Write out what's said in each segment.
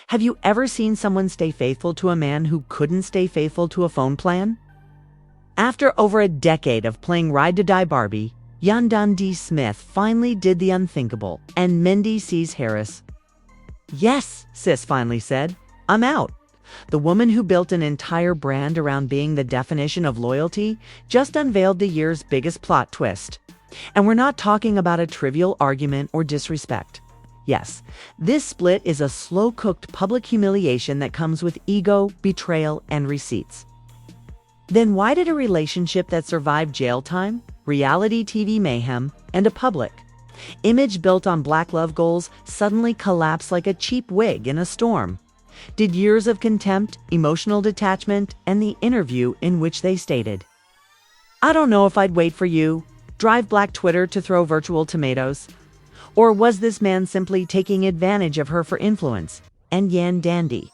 Have you ever seen someone stay faithful to a man who couldn't stay faithful to a phone plan? After over a decade of playing ride-to-die Barbie, Yandy Smith finally did the unthinkable and Mendeecees Harris. "Yes," sis finally said, "I'm out." The woman who built an entire brand around being the definition of loyalty just unveiled the year's biggest plot twist. And we're not talking about a trivial argument or disrespect. Yes, this split is a slow-cooked public humiliation that comes with ego, betrayal, and receipts. Then why did a relationship that survived jail time, reality TV mayhem, and a public image built on black love goals suddenly collapse like a cheap wig in a storm? Did years of contempt, emotional detachment, and the interview in which they stated, "I don't know if I'd wait for you," drive black Twitter to throw virtual tomatoes? Or was this man simply taking advantage of her for influence? And Yandy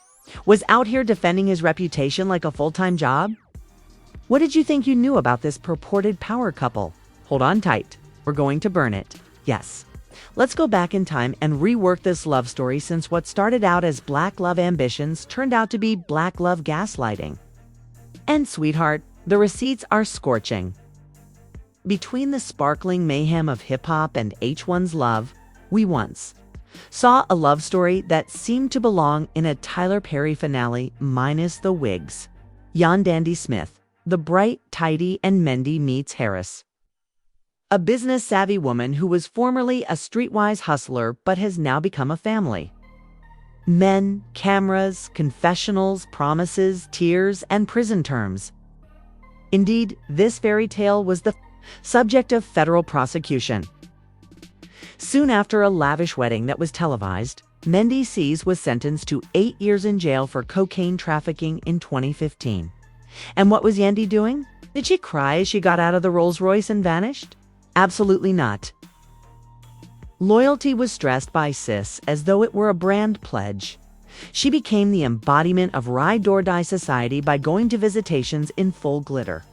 was out here defending his reputation like a full-time job? What did you think you knew about this purported power couple? Hold on tight. We're going to burn it. Yes. Let's go back in time and rework this love story, since what started out as black love ambitions turned out to be black love gaslighting. And sweetheart, the receipts are scorching. Between the sparkling mayhem of hip-hop and H1's love, we once saw a love story that seemed to belong in a Tyler Perry finale minus the wigs. Yandy Smith, the bright, tidy, and Mendy meets Harris. A business-savvy woman who was formerly a streetwise hustler but has now become a family. Men, cameras, confessionals, promises, tears, and prison terms. Indeed, this fairy tale was the subject of federal prosecution. Soon after a lavish wedding that was televised, Mendeecees was sentenced to 8 years in jail for cocaine trafficking in 2015. And what was Yandy doing? Did she cry as she got out of the Rolls-Royce and vanished? Absolutely not. Loyalty was stressed by sis as though it were a brand pledge. She became the embodiment of ride-or-die society by going to visitations in full glitter,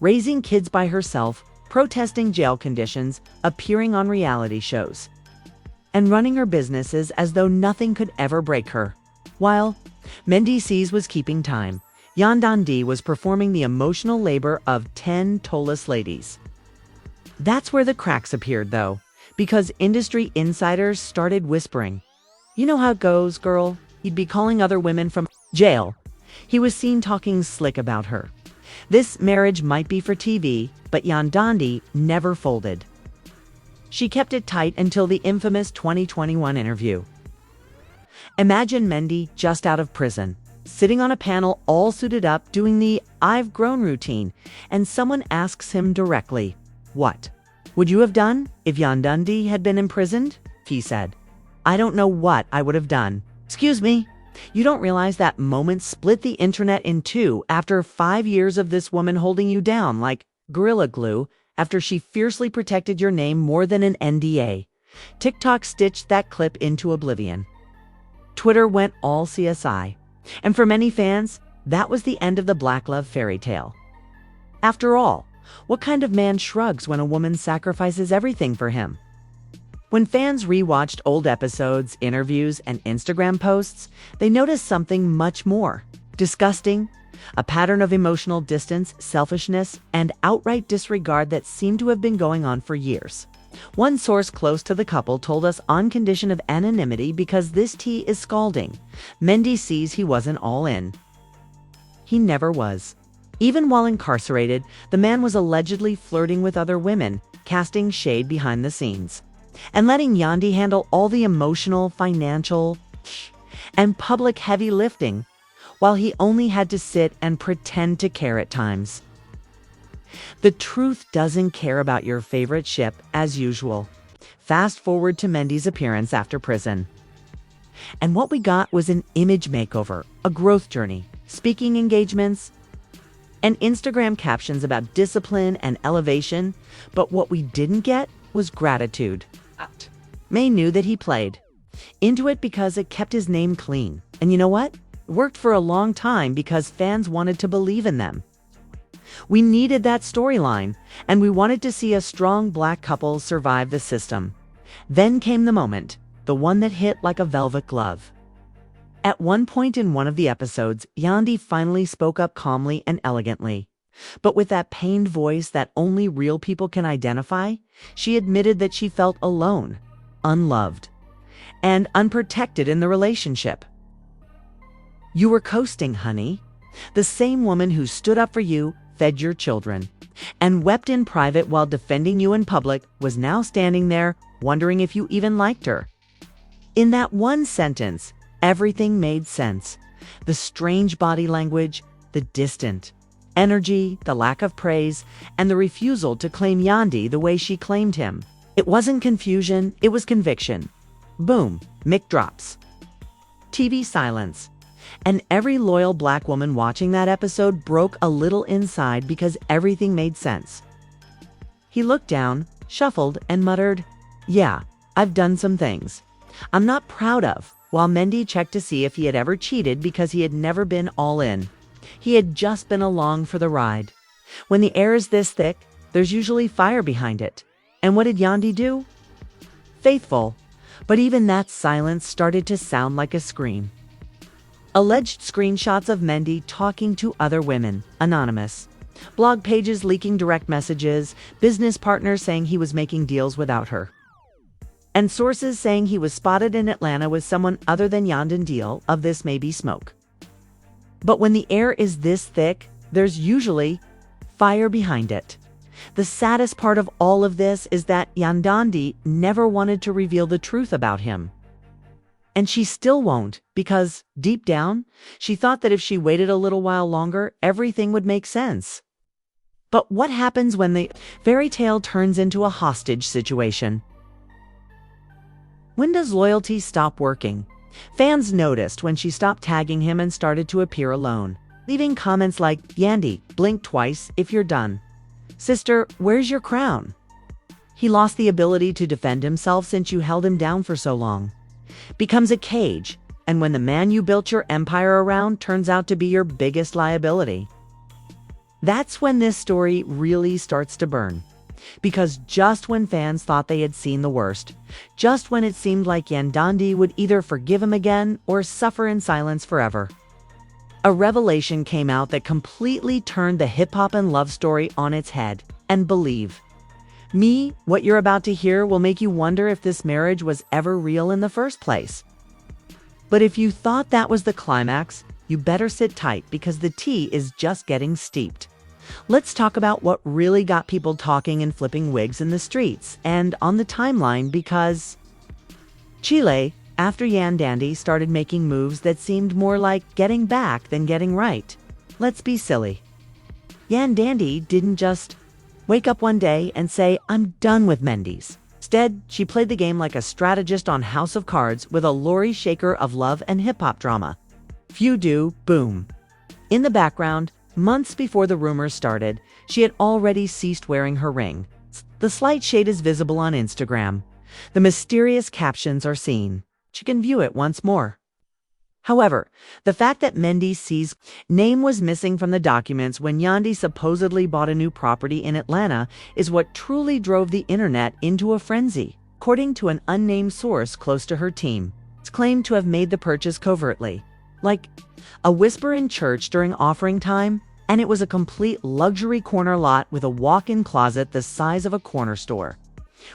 raising kids by herself, protesting jail conditions, appearing on reality shows, and running her businesses as though nothing could ever break her. While Mendeecees was keeping time, Yandy was performing the emotional labor of 10 toeless ladies. That's where the cracks appeared, though, because industry insiders started whispering, "You know how it goes, girl. He'd be calling other women from jail." He was seen talking slick about her. This marriage might be for TV, but Yandy never folded. She kept it tight until the infamous 2021 interview. Imagine Mendy just out of prison, sitting on a panel all suited up doing the "I've grown" routine, and someone asks him directly, "What would you have done if Yandy had been imprisoned?" He said, "I don't know what I would have done." Excuse me, you don't realize that moment split the internet in two after 5 years of this woman holding you down like Gorilla Glue after she fiercely protected your name more than an NDA. TikTok stitched that clip into oblivion. Twitter went all CSI. And for many fans, that was the end of the black love fairy tale. After all, what kind of man shrugs when a woman sacrifices everything for him? When fans rewatched old episodes, interviews, and Instagram posts, they noticed something much more disgusting, a pattern of emotional distance, selfishness, and outright disregard that seemed to have been going on for years. One source close to the couple told us, on condition of anonymity because this tea is scalding, Mendeecees he wasn't all in. He never was. Even while incarcerated, the man was allegedly flirting with other women, casting shade behind the scenes, and letting Yandy handle all the emotional, financial, and public heavy lifting, while he only had to sit and pretend to care at times. The truth doesn't care about your favorite ship, as usual. Fast forward to Mendy's appearance after prison. And what we got was an image makeover, a growth journey, speaking engagements, and Instagram captions about discipline and elevation. But what we didn't get was gratitude. May knew that he played into it because it kept his name clean. And you know what? It worked for a long time because fans wanted to believe in them. We needed that storyline, and we wanted to see a strong black couple survive the system. Then came the moment, the one that hit like a velvet glove. At one point in one of the episodes, Yandy finally spoke up calmly and elegantly. But with that pained voice that only real people can identify, she admitted that she felt alone, unloved, and unprotected in the relationship. You were coasting, honey. The same woman who stood up for you, fed your children, and wept in private while defending you in public was now standing there wondering if you even liked her. In that one sentence, everything made sense. The strange body language, the distant energy, the lack of praise, and the refusal to claim Yandy the way she claimed him. It wasn't confusion, it was conviction. Boom, mic drops. TV silence. And every loyal black woman watching that episode broke a little inside because everything made sense. He looked down, shuffled, and muttered, "Yeah, I've done some things I'm not proud of," while Mendy checked to see if he had ever cheated because he had never been all in. He had just been along for the ride. When the air is this thick, there's usually fire behind it. And what did Yandy do? Faithful. But even that silence started to sound like a scream. Alleged screenshots of Mendy talking to other women, anonymous. Blog pages leaking direct messages, business partners saying he was making deals without her. And sources saying he was spotted in Atlanta with someone other than Yandy. Of this may be smoke. But when the air is this thick, there's usually fire behind it. The saddest part of all of this is that Yandy never wanted to reveal the truth about him. And she still won't, because, deep down, she thought that if she waited a little while longer, everything would make sense. But what happens when the fairy tale turns into a hostage situation? When does loyalty stop working? Fans noticed when she stopped tagging him and started to appear alone, leaving comments like, "Yandy, blink twice if you're done. Sister, where's your crown? He lost the ability to defend himself since you held him down for so long." Becomes a cage, and when the man you built your empire around turns out to be your biggest liability. That's when this story really starts to burn. Because just when fans thought they had seen the worst, just when it seemed like Yandy would either forgive him again or suffer in silence forever, a revelation came out that completely turned the hip-hop and love story on its head. And believe me, what you're about to hear will make you wonder if this marriage was ever real in the first place. But if you thought that was the climax, you better sit tight because the tea is just getting steeped. Let's talk about what really got people talking and flipping wigs in the streets and on the timeline, because Chile, after Yandy started making moves that seemed more like getting back than getting right. Let's be silly. Yandy didn't just wake up one day and say, "I'm done with Mendeecees." Instead, she played the game like a strategist on House of Cards with a Lori shaker of love and hip-hop drama. Few do, boom. In the background, months before the rumors started, she had already ceased wearing her ring. The slight shade is visible on Instagram. The mysterious captions are seen. She can view it once more. However, the fact that Mendeecees' name was missing from the documents when Yandy supposedly bought a new property in Atlanta is what truly drove the internet into a frenzy. According to an unnamed source close to her team, it's claimed to have made the purchase covertly, like a whisper in church during offering time, and it was a complete luxury corner lot with a walk-in closet the size of a corner store.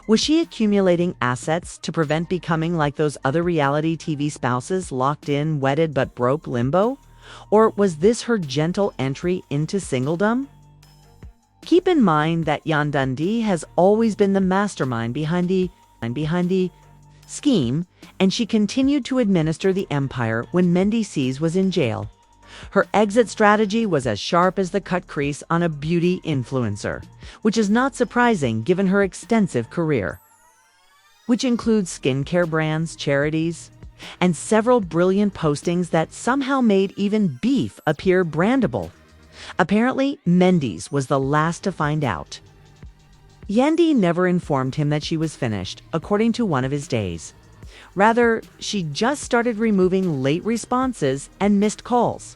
Was she accumulating assets to prevent becoming like those other reality TV spouses, locked in, wedded but broke limbo? Or was this her gentle entry into singledom? Keep in mind that Yandy has always been the mastermind behind the scheme, and she continued to administer the empire when Mendeecees was in jail. Her exit strategy was as sharp as the cut crease on a beauty influencer, which is not surprising given her extensive career, which includes skincare brands, charities, and several brilliant postings that somehow made even beef appear brandable. Apparently, Mendeecees was the last to find out. Yandy never informed him that she was finished, according to one of his days. Rather, she just started removing late responses and missed calls.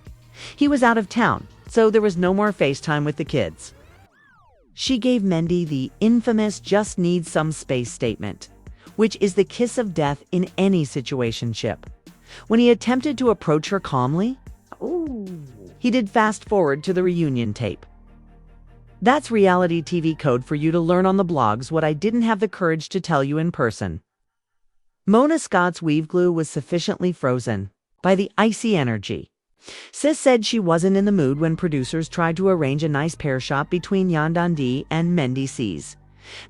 He was out of town, so there was no more FaceTime with the kids. She gave Mendy the infamous "just need some space" statement, which is the kiss of death in any situationship. When he attempted to approach her calmly, Ooh. he did fast forward to the reunion tape. That's reality TV code for you to learn on the blogs what I didn't have the courage to tell you in person. Mona Scott's weave glue was sufficiently frozen by the icy energy. Sis said she wasn't in the mood when producers tried to arrange a nice pair shot between Yandy and Mendeecees.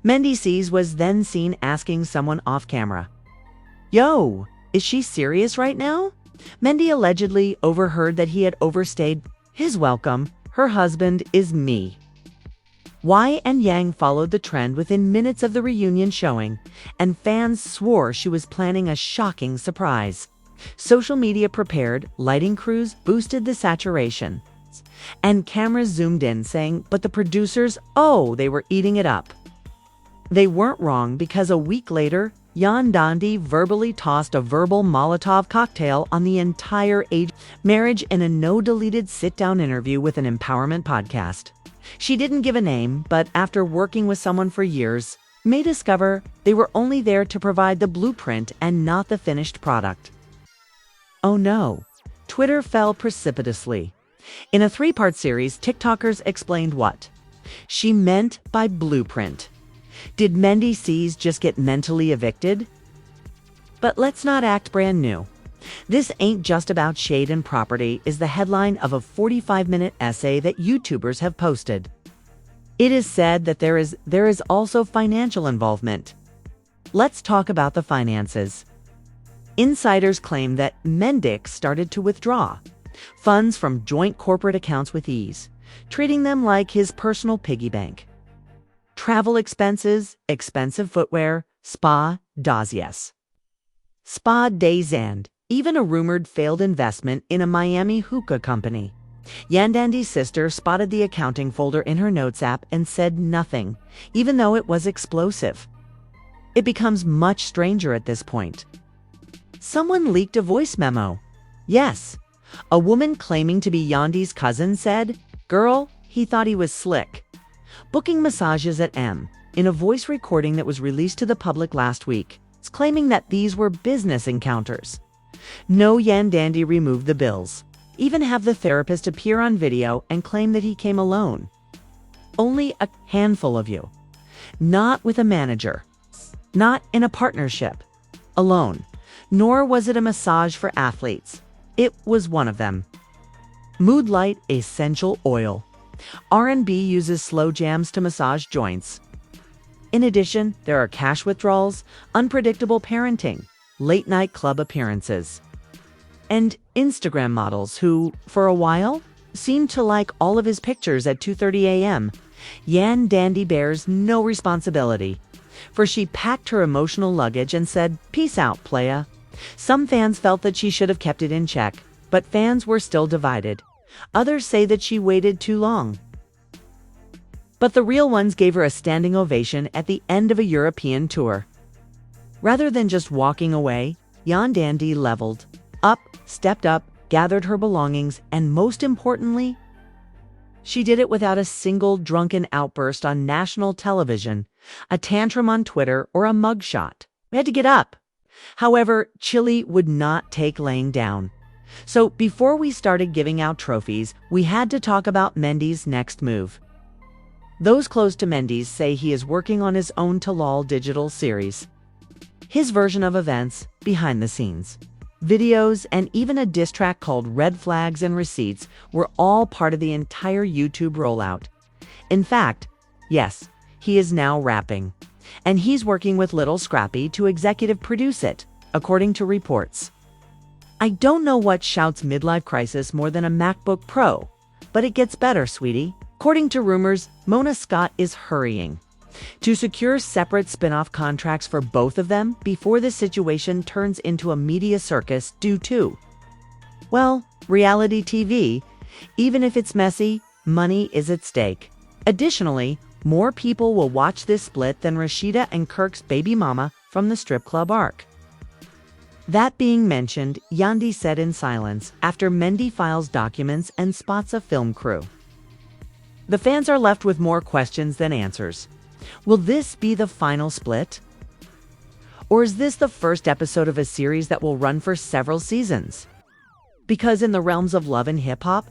Mendeecees was then seen asking someone off camera, "Yo, is she serious right now?" Mendy allegedly overheard that he had overstayed his welcome. "Her husband is me." Y and Yang followed the trend within minutes of the reunion showing, and fans swore she was planning a shocking surprise. Social media prepared, lighting crews boosted the saturation, and cameras zoomed in saying, but the producers, oh, they were eating it up. They weren't wrong, because a week later, Yandy verbally tossed a verbal Molotov cocktail on the entire marriage in a no-deleted sit-down interview with an empowerment podcast. She didn't give a name, but after working with someone for years, may discover they were only there to provide the blueprint and not the finished product. Oh no, Twitter fell precipitously. In a 3-part series, TikTokers explained what she meant by blueprint. Did Mendeecees just get mentally evicted? But let's not act brand new. "This ain't just about shade and property" is the headline of a 45-minute essay that YouTubers have posted. It is said that there is also financial involvement. Let's talk about the finances. Insiders claim that Mendeecees started to withdraw funds from joint corporate accounts with ease, treating them like his personal piggy bank. Travel expenses, expensive footwear, spa days, and even a rumored failed investment in a Miami hookah company. Yandy's sister spotted the accounting folder in her notes app and said nothing, even though it was explosive. It becomes much stranger at this point. Someone leaked a voice memo. Yes, a woman claiming to be Yandy's cousin said, "Girl, he thought he was slick. Booking massages at M," in a voice recording that was released to the public last week. It's claiming that these were business encounters. No, Yandy removed the bills. Even have the therapist appear on video and claim that he came alone. Only a handful of you. Not with a manager. Not in a partnership. Alone. Nor was it a massage for athletes. It was one of them. Mood Light Essential Oil. R&B uses slow jams to massage joints. In addition, there are cash withdrawals, unpredictable parenting, late-night club appearances, and Instagram models who, for a while, seemed to like all of his pictures at 2:30 a.m. Yandy bears no responsibility, for she packed her emotional luggage and said, "Peace out, playa." Some fans felt that she should have kept it in check, but fans were still divided. Others say that she waited too long. But the real ones gave her a standing ovation at the end of a European tour. Rather than just walking away, Yandy leveled up, stepped up, gathered her belongings, and most importantly, she did it without a single drunken outburst on national television, a tantrum on Twitter, or a mugshot. We had to get up. However, Chile would not take laying down. So before we started giving out trophies, we had to talk about Mendy's next move. Those close to Mendeecees say he is working on his own Talal digital series. His version of events, behind the scenes. Videos, and even a diss track called Red Flags and Receipts were all part of the entire YouTube rollout. In fact, yes, he is now rapping. And he's working with Little Scrappy to executive produce it, according to reports. I don't know what shouts midlife crisis more than a MacBook Pro, but it gets better, sweetie. According to rumors, Mona Scott is hurrying to secure separate spin-off contracts for both of them before the situation turns into a media circus due to, well, reality TV. Even if it's messy, money is at stake. Additionally, more people will watch this split than Rashida and Kirk's baby mama from the strip club arc. That being mentioned, Yandy said in silence after Mendy files documents and spots a film crew. The fans are left with more questions than answers. Will this be the final split? Or is this the first episode of a series that will run for several seasons? Because in the realms of love and hip-hop,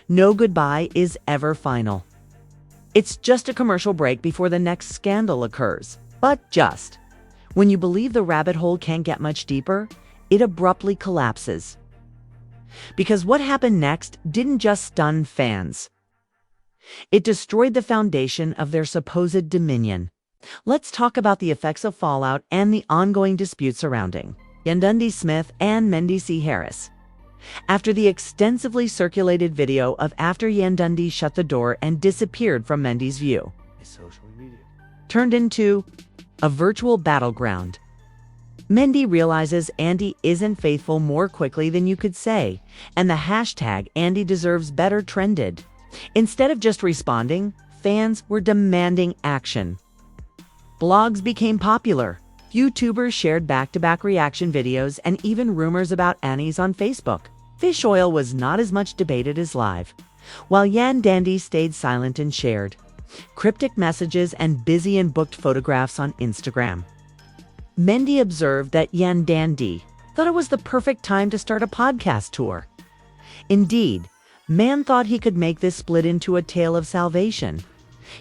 no goodbye is ever final. It's just a commercial break before the next scandal occurs. But just. When you believe the rabbit hole can't get much deeper, it abruptly collapses. Because what happened next didn't just stun fans. It destroyed the foundation of their supposed dominion. Let's talk about the effects of fallout and the ongoing dispute surrounding Yandy Smith and Mendeecees Harris. After the extensively circulated video of after Yandy shut the door and disappeared from Mendy's view, social media turned into a virtual battleground. Mendy realizes Andy isn't faithful more quickly than you could say, and the hashtag Andy deserves better trended. Instead of just responding, fans were demanding action. Blogs became popular. YouTubers shared back-to-back reaction videos and even rumors about Annie's on Facebook. Fish oil was not as much debated as live, while Yandy stayed silent and shared cryptic messages and busy and booked photographs on Instagram. Mendy observed that Yandy thought it was the perfect time to start a podcast tour. Indeed, man thought he could make this split into a tale of salvation.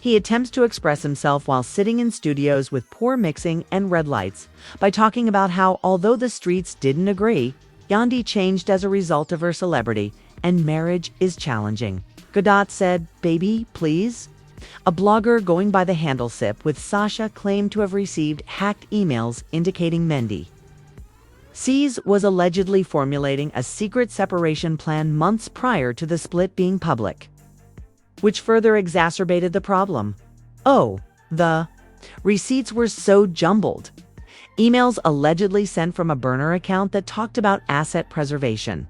He attempts to express himself while sitting in studios with poor mixing and red lights by talking about how, although the streets didn't agree, Yandy changed as a result of her celebrity, and marriage is challenging. Godot said, "Baby, please?" A blogger going by the handle Sip with Sasha claimed to have received hacked emails indicating Mendeecees was allegedly formulating a secret separation plan months prior to the split being public, which further exacerbated the problem. Oh, the receipts were so jumbled. Emails allegedly sent from a burner account that talked about asset preservation,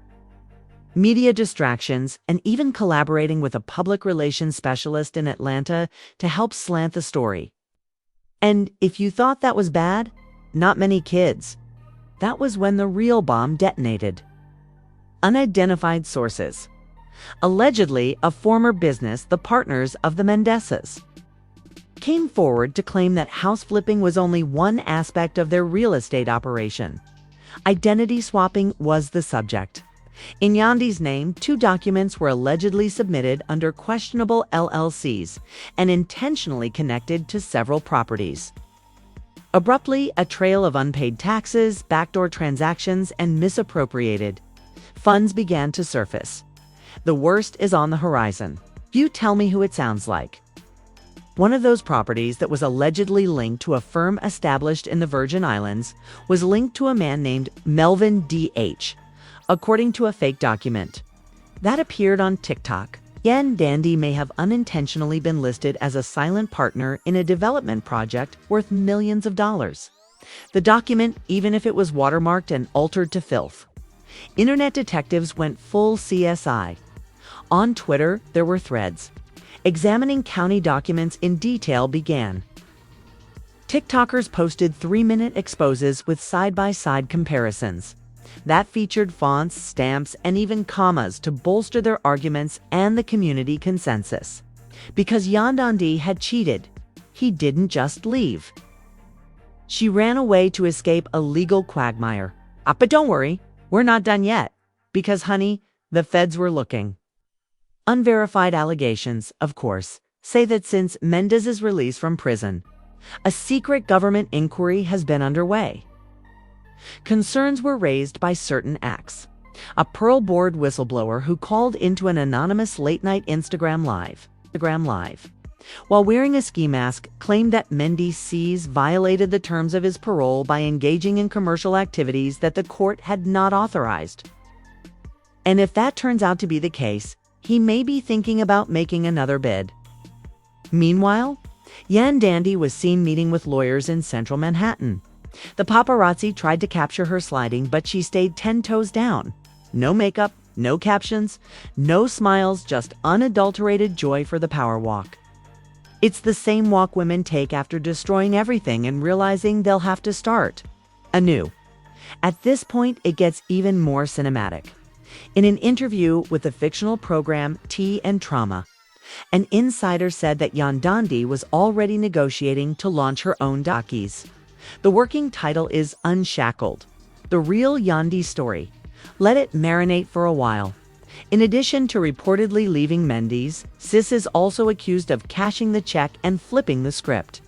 media distractions, and even collaborating with a public relations specialist in Atlanta to help slant the story. And if you thought that was bad, not many kids. That was when the real bomb detonated. Unidentified sources. Allegedly, a former business, the partners of the Mendeecees, came forward to claim that house flipping was only one aspect of their real estate operation. Identity swapping was the subject. In Yandy's name, 2 documents were allegedly submitted under questionable LLCs and intentionally connected to several properties. Abruptly, a trail of unpaid taxes, backdoor transactions, and misappropriated funds began to surface. The worst is on the horizon. You tell me who it sounds like. One of those properties that was allegedly linked to a firm established in the Virgin Islands was linked to a man named Melvin D.H., according to a fake document that appeared on TikTok. Yandy may have unintentionally been listed as a silent partner in a development project worth millions of dollars. The document, even if it was watermarked and altered to filth. Internet detectives went full CSI. On Twitter, there were threads. Examining county documents in detail began. TikTokers posted 3-minute exposes with side-by-side comparisons that featured fonts, stamps, and even commas to bolster their arguments and the community consensus. Because Yandy had cheated, he didn't just leave. She ran away to escape a legal quagmire. But don't worry, we're not done yet. Because, honey, the feds were looking. Unverified allegations, of course, say that since Mendeecees' release from prison, a secret government inquiry has been underway. Concerns were raised by certain acts. A Pearl Board whistleblower who called into an anonymous late-night Instagram Live, while wearing a ski mask, claimed that Mendeecees violated the terms of his parole by engaging in commercial activities that the court had not authorized. And if that turns out to be the case, he may be thinking about making another bid. Meanwhile, Yandy was seen meeting with lawyers in central Manhattan. The paparazzi tried to capture her sliding, but she stayed 10 toes down. No makeup, no captions, no smiles, just unadulterated joy for the power walk. It's the same walk women take after destroying everything and realizing they'll have to start anew. At this point, it gets even more cinematic. In an interview with the fictional program Tea and Trauma, an insider said that Yandy was already negotiating to launch her own docuseries. The working title is Unshackled, the real Yandy story. Let it marinate for a while. In addition to reportedly leaving Mendeecees, Sis is also accused of cashing the check and flipping the script.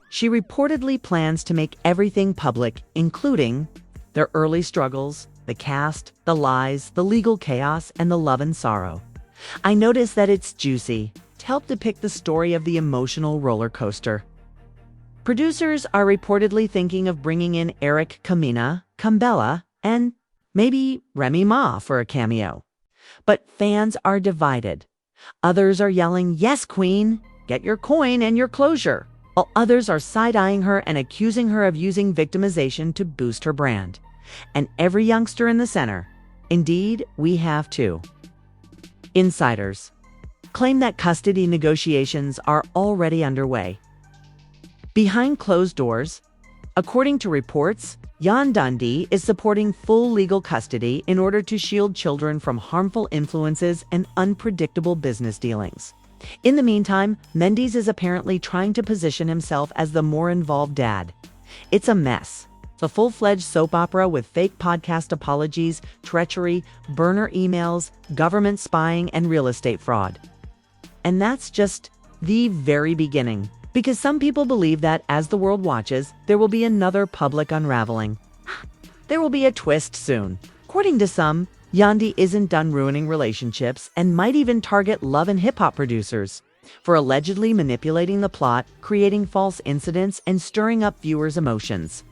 She reportedly plans to make everything public, including their early struggles, the cast, the lies, the legal chaos, and the love and sorrow. I noticed that it's juicy to help depict the story of the emotional roller coaster. Producers are reportedly thinking of bringing in Eric Kamina, Kumbella, and maybe Remy Ma for a cameo. But fans are divided. Others are yelling, "Yes, Queen! Get your coin and your closure!" While others are side-eyeing her and accusing her of using victimization to boost her brand. And every youngster in the center. Indeed, we have too. Insiders claim that custody negotiations are already underway. Behind closed doors, according to reports, Yandy is supporting full legal custody in order to shield children from harmful influences and unpredictable business dealings. In the meantime, Mendeecees is apparently trying to position himself as the more involved dad. It's a mess. It's a full-fledged soap opera with fake podcast apologies, treachery, burner emails, government spying, and real estate fraud. And that's just the very beginning. Because some people believe that, as the world watches, there will be another public unraveling. There will be a twist soon. According to some, Yandy isn't done ruining relationships and might even target love and hip-hop producers for allegedly manipulating the plot, creating false incidents, and stirring up viewers' emotions.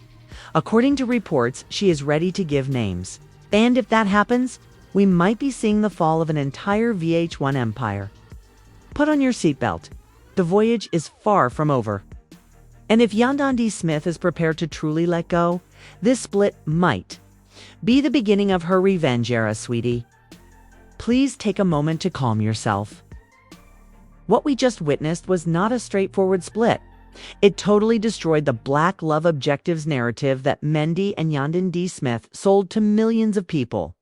According to reports, she is ready to give names. And if that happens, we might be seeing the fall of an entire VH1 empire. Put on your seatbelt. The voyage is far from over. And if Yandy Smith is prepared to truly let go, this split might be the beginning of her revenge era, sweetie. Please take a moment to calm yourself. What we just witnessed was not a straightforward split. It totally destroyed the Black Love Objectives narrative that Mendy and Yandy Smith sold to millions of people.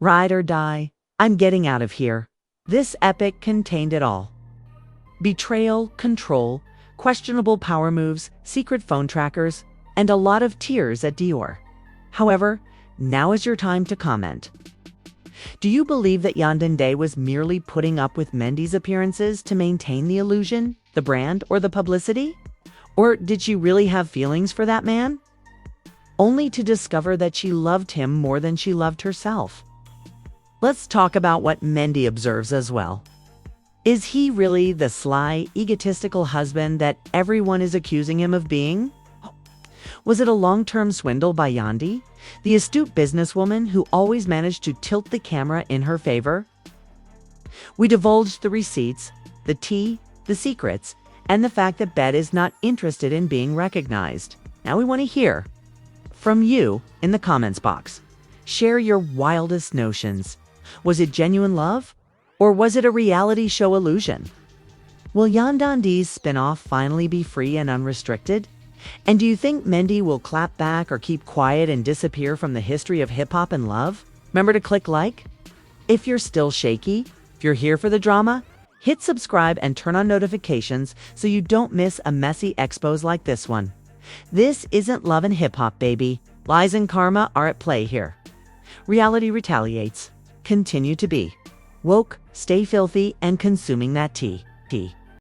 Ride or die, I'm getting out of here. This epic contained it all. Betrayal, control, questionable power moves, secret phone trackers, and a lot of tears at Dior. However, now is your time to comment. Do you believe that Yandy was merely putting up with Mendeecees' appearances to maintain the illusion, the brand, or the publicity? Or did she really have feelings for that man? Only to discover that she loved him more than she loved herself. Let's talk about what Mendy observes as well. Is he really the sly, egotistical husband that everyone is accusing him of being? Was it a long-term swindle by Yandy, the astute businesswoman who always managed to tilt the camera in her favor? We divulged the receipts, the tea, the secrets, and the fact that Bet is not interested in being recognized. Now we want to hear from you in the comments box. Share your wildest notions. Was it genuine love? Or was it a reality show illusion? Will Yandy's spinoff finally be free and unrestricted? And do you think Mendy will clap back or keep quiet and disappear from the history of hip-hop and love? Remember to click like. If you're still shaky, if you're here for the drama, hit subscribe and turn on notifications so you don't miss a messy expose like this one. This isn't love and hip-hop, baby. Lies and karma are at play here. Reality retaliates. Continue to be woke, stay filthy, and consuming that tea.